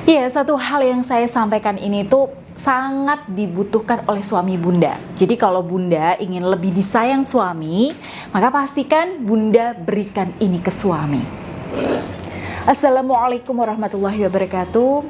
Iya, satu hal yang saya sampaikan ini tuh sangat dibutuhkan oleh suami bunda. Jadi kalau bunda ingin lebih disayang suami, maka pastikan bunda berikan ini ke suami. Assalamualaikum warahmatullahi wabarakatuh.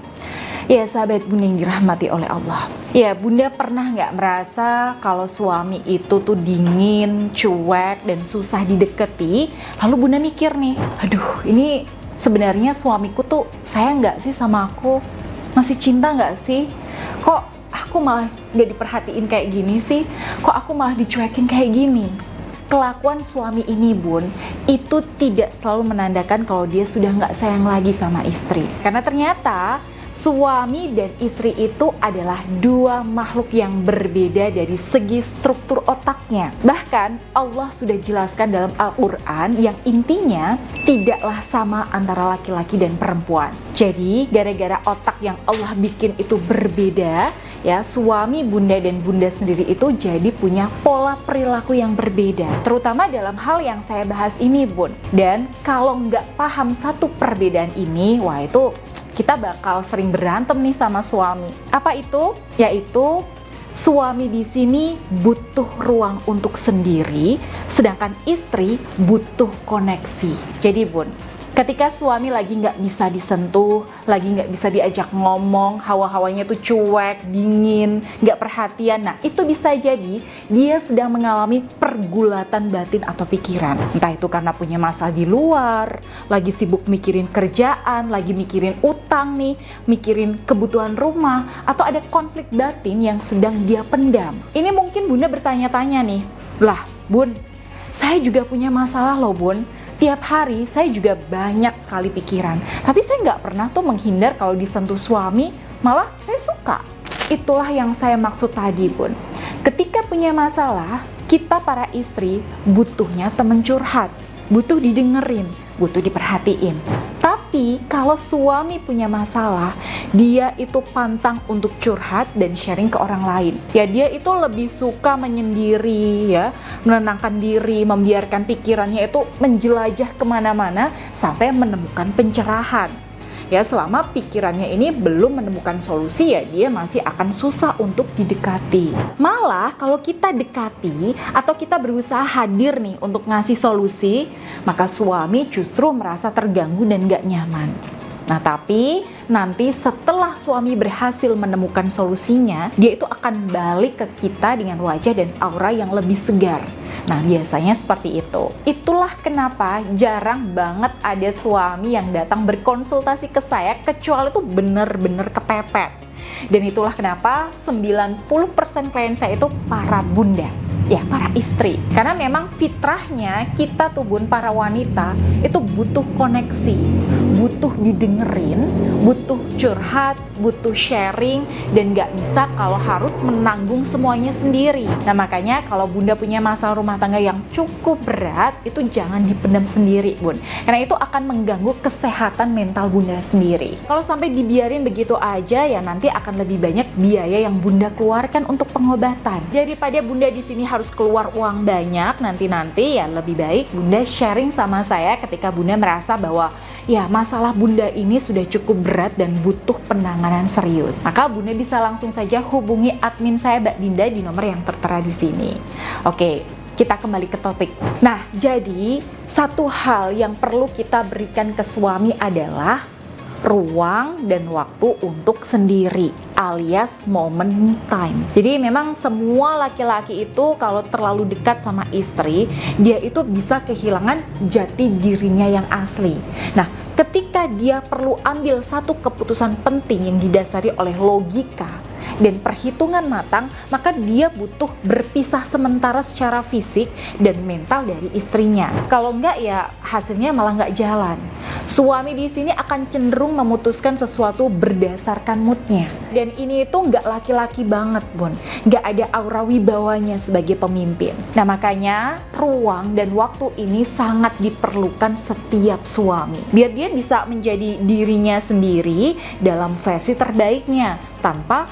Ya sahabat bunda yang dirahmati oleh Allah. Ya bunda pernah nggak merasa kalau suami itu tuh dingin, cuek, dan susah dideketi? Lalu bunda mikir nih, aduh ini sebenarnya suamiku tuh sayang nggak sih sama aku? Masih cinta nggak sih? Kok aku malah gak diperhatiin kayak gini sih? Kok aku malah dicuekin kayak gini? Kelakuan suami ini bun, itu tidak selalu menandakan kalau dia sudah nggak sayang lagi sama istri. Karena ternyata suami dan istri itu adalah dua makhluk yang berbeda dari segi struktur otaknya. Bahkan Allah sudah jelaskan dalam Al-Quran yang intinya tidaklah sama antara laki-laki dan perempuan. Jadi gara-gara otak yang Allah bikin itu berbeda, ya suami bunda dan bunda sendiri itu jadi punya pola perilaku yang berbeda. Terutama dalam hal yang saya bahas ini bun. Dan kalau nggak paham satu perbedaan ini, wah itu kita bakal sering berantem nih sama suami. Apa itu? Yaitu suami di sini butuh ruang untuk sendiri, sedangkan istri butuh koneksi. Jadi bun, ketika suami lagi nggak bisa disentuh, lagi nggak bisa diajak ngomong, hawa-hawanya tuh cuek, dingin, nggak perhatian, nah itu bisa jadi dia sedang mengalami pergulatan batin atau pikiran. Entah itu karena punya masalah di luar, lagi sibuk mikirin kerjaan, lagi mikirin utang nih, mikirin kebutuhan rumah, atau ada konflik batin yang sedang dia pendam. Ini mungkin bunda bertanya-tanya nih, lah bun, saya juga punya masalah loh bun. Tiap hari saya juga banyak sekali pikiran, tapi saya nggak pernah tuh menghindar kalau disentuh suami, malah saya suka. Itulah yang saya maksud tadi bun. Ketika punya masalah, kita para istri butuhnya teman curhat, butuh didengerin, butuh diperhatiin. Tapi kalau suami punya masalah, dia itu pantang untuk curhat dan sharing ke orang lain. Ya dia itu lebih suka menyendiri, ya, menenangkan diri, membiarkan pikirannya itu menjelajah kemana-mana sampai menemukan pencerahan. Ya selama pikirannya ini belum menemukan solusi, ya dia masih akan susah untuk didekati. Malah kalau kita dekati atau kita berusaha hadir nih untuk ngasih solusi, maka suami justru merasa terganggu dan gak nyaman. Nah tapi nanti setelah suami berhasil menemukan solusinya, dia itu akan balik ke kita dengan wajah dan aura yang lebih segar. Nah biasanya seperti itu. Itulah kenapa jarang banget ada suami yang datang berkonsultasi ke saya kecuali itu bener-bener kepepet. Dan itulah kenapa 90% klien saya itu para bunda, ya para istri. Karena memang fitrahnya kita tuh bun, para wanita itu butuh koneksi, butuh didengerin, butuh curhat, butuh sharing, dan gak bisa kalau harus menanggung semuanya sendiri. Nah makanya kalau bunda punya masalah rumah tangga yang cukup berat, itu jangan dipendam sendiri bun, karena itu akan mengganggu kesehatan mental bunda sendiri. Kalau sampai dibiarin begitu aja, ya nanti akan lebih banyak biaya yang bunda keluarkan untuk pengobatan. Daripada bunda di sini harus keluar uang banyak nanti ya lebih baik bunda sharing sama saya ketika bunda merasa bahwa ya masalah bunda ini sudah cukup berat dan butuh penanganan serius. Maka bunda bisa langsung saja hubungi admin saya Mbak Dinda di nomor yang tertera di sini. Oke, kita kembali ke topik. Nah, jadi satu hal yang perlu kita berikan ke suami adalah ruang dan waktu untuk sendiri, alias momen me time. Jadi memang semua laki-laki itu kalau terlalu dekat sama istri, dia itu bisa kehilangan jati dirinya yang asli. Nah, ketika dia perlu ambil satu keputusan penting yang didasari oleh logika dan perhitungan matang, maka dia butuh berpisah sementara secara fisik dan mental dari istrinya. Kalau enggak ya hasilnya malah nggak jalan. Suami di sini akan cenderung memutuskan sesuatu berdasarkan moodnya. Dan ini itu nggak laki-laki banget bun, nggak ada aura wibawanya sebagai pemimpin. Nah makanya ruang dan waktu ini sangat diperlukan setiap suami, biar dia bisa menjadi dirinya sendiri dalam versi terbaiknya tanpa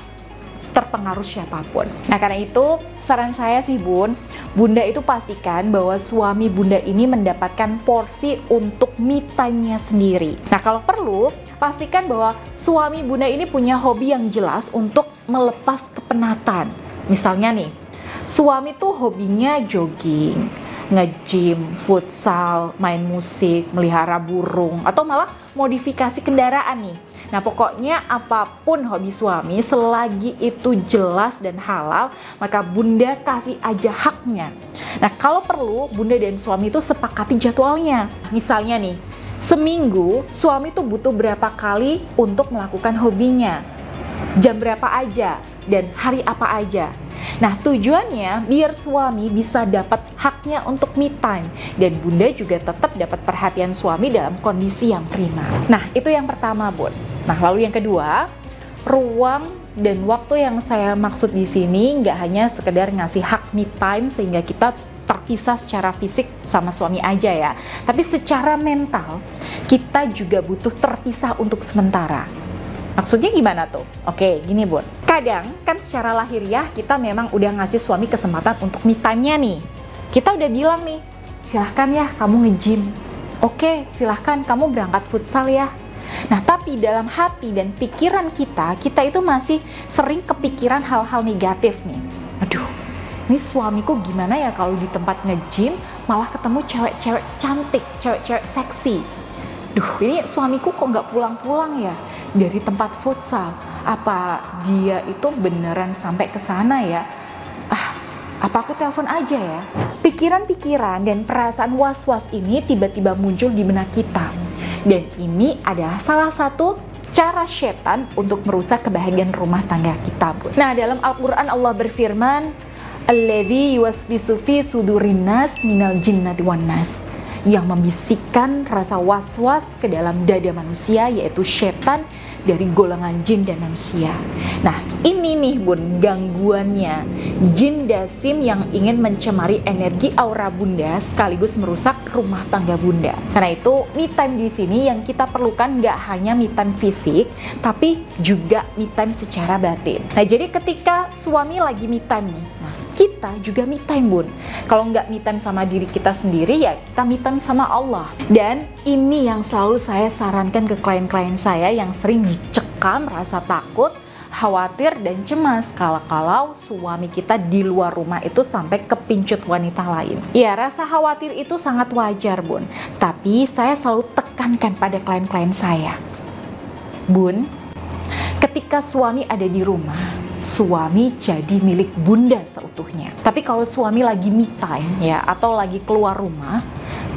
terpengaruh siapapun. Nah karena itu saran saya sih bun, bunda itu pastikan bahwa suami bunda ini mendapatkan porsi untuk me time-nya sendiri. Nah kalau perlu pastikan bahwa suami bunda ini punya hobi yang jelas untuk melepas kepenatan. Misalnya nih, suami tuh hobinya jogging, nge-gym, futsal, main musik, melihara burung, atau malah modifikasi kendaraan nih. Nah, pokoknya apapun hobi suami, selagi itu jelas dan halal, maka bunda kasih aja haknya. Nah, kalau perlu, bunda dan suami itu sepakati jadwalnya. Misalnya nih, seminggu suami tuh butuh berapa kali untuk melakukan hobinya, jam berapa aja, dan hari apa aja. Nah, tujuannya biar suami bisa dapat haknya untuk me time, dan bunda juga tetap dapat perhatian suami dalam kondisi yang prima. Nah, itu yang pertama, Bun. Nah, lalu yang kedua, ruang dan waktu yang saya maksud di sini nggak hanya sekedar ngasih hak me time sehingga kita terpisah secara fisik sama suami aja ya, tapi secara mental kita juga butuh terpisah untuk sementara. Maksudnya gimana tuh? Oke, gini Bun. Kadang kan secara lahiriah kita memang udah ngasih suami kesempatan untuk me time-nya nih. Kita udah bilang nih, silahkan ya kamu nge-gym. Oke, silahkan kamu berangkat futsal ya. Nah, tapi dalam hati dan pikiran kita itu masih sering kepikiran hal-hal negatif nih. Aduh, ini suamiku gimana ya kalau di tempat nge-gym malah ketemu cewek-cewek cantik, cewek-cewek seksi. Duh, ini suamiku kok nggak pulang-pulang ya dari tempat futsal? Apa dia itu beneran sampai ke sana ya? Apa aku telepon aja ya? Pikiran-pikiran dan perasaan was-was ini tiba-tiba muncul di benak kita. Dan ini adalah salah satu cara setan untuk merusak kebahagiaan rumah tangga kita, Bun. Nah, dalam Al-Quran Allah berfirman, "Alladzi yuwaswisu fi sudurin nas minal jinnati wan nas." Yang membisikkan rasa was-was ke dalam dada manusia, yaitu setan dari golongan jin dan manusia. Nah, ini nih Bun, gangguannya. Jin dasim yang ingin mencemari energi aura bunda sekaligus merusak rumah tangga bunda. Karena itu, me time di sini yang kita perlukan nggak hanya me time fisik, tapi juga me time secara batin. Nah, jadi ketika suami lagi me time nih, kita juga me time, Bun. Kalau nggak me time sama diri kita sendiri, ya kita me time sama Allah. Dan ini yang selalu saya sarankan ke klien-klien saya yang sering dicekam rasa takut, khawatir, dan cemas kalau suami kita di luar rumah itu sampai kepincut wanita lain. Ya, rasa khawatir itu sangat wajar, Bun. Tapi saya selalu tekankan pada klien-klien saya, Bun, ketika suami ada di rumah, suami jadi milik bunda seutuhnya. Tapi kalau suami lagi me time ya, atau lagi keluar rumah,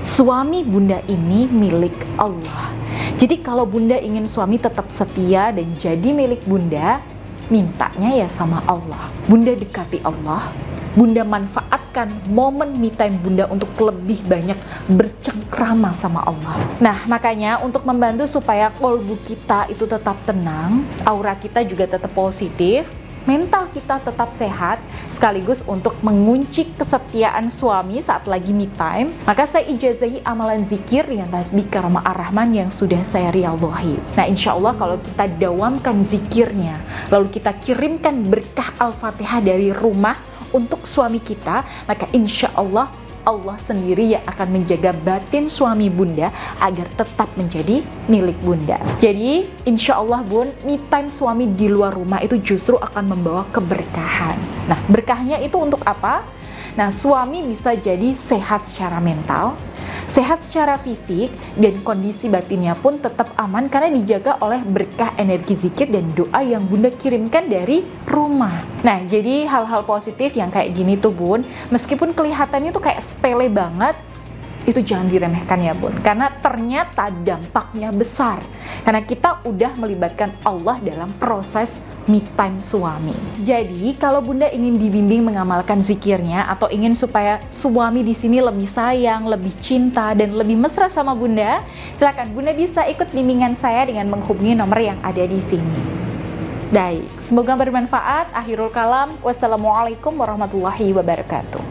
suami bunda ini milik Allah. Jadi kalau bunda ingin suami tetap setia dan jadi milik bunda, mintanya ya sama Allah. Bunda dekati Allah, bunda manfaatkan momen me time bunda untuk lebih banyak bercengkrama sama Allah. Nah, makanya untuk membantu supaya kolbu kita itu tetap tenang, aura kita juga tetap positif, mental kita tetap sehat, sekaligus untuk mengunci kesetiaan suami saat lagi me time, maka saya ijazahi amalan zikir yang tasbih karamah ar-Rahman yang sudah saya riyadhahi. Nah, insya Allah kalau kita dawamkan zikirnya, lalu kita kirimkan berkah Al-Fatihah dari rumah untuk suami kita, maka insya Allah Allah sendiri yang akan menjaga batin suami bunda agar tetap menjadi milik bunda. Jadi insya Allah Bun, me time suami di luar rumah itu justru akan membawa keberkahan. Nah, berkahnya itu untuk apa? Nah, suami bisa jadi sehat secara mental, sehat secara fisik, dan kondisi batinnya pun tetap aman karena dijaga oleh berkah energi zikir dan doa yang bunda kirimkan dari rumah. Nah, jadi hal-hal positif yang kayak gini tuh Bun, meskipun kelihatannya tuh kayak sepele banget, itu jangan diremehkan ya Bun, karena ternyata dampaknya besar karena kita udah melibatkan Allah dalam proses me time suami. Jadi kalau bunda ingin dibimbing mengamalkan zikirnya atau ingin supaya suami di sini lebih sayang, lebih cinta, dan lebih mesra sama bunda, silakan bunda bisa ikut bimbingan saya dengan menghubungi nomor yang ada di sini. Baik, semoga bermanfaat. Akhirul kalam, wassalamualaikum warahmatullahi wabarakatuh.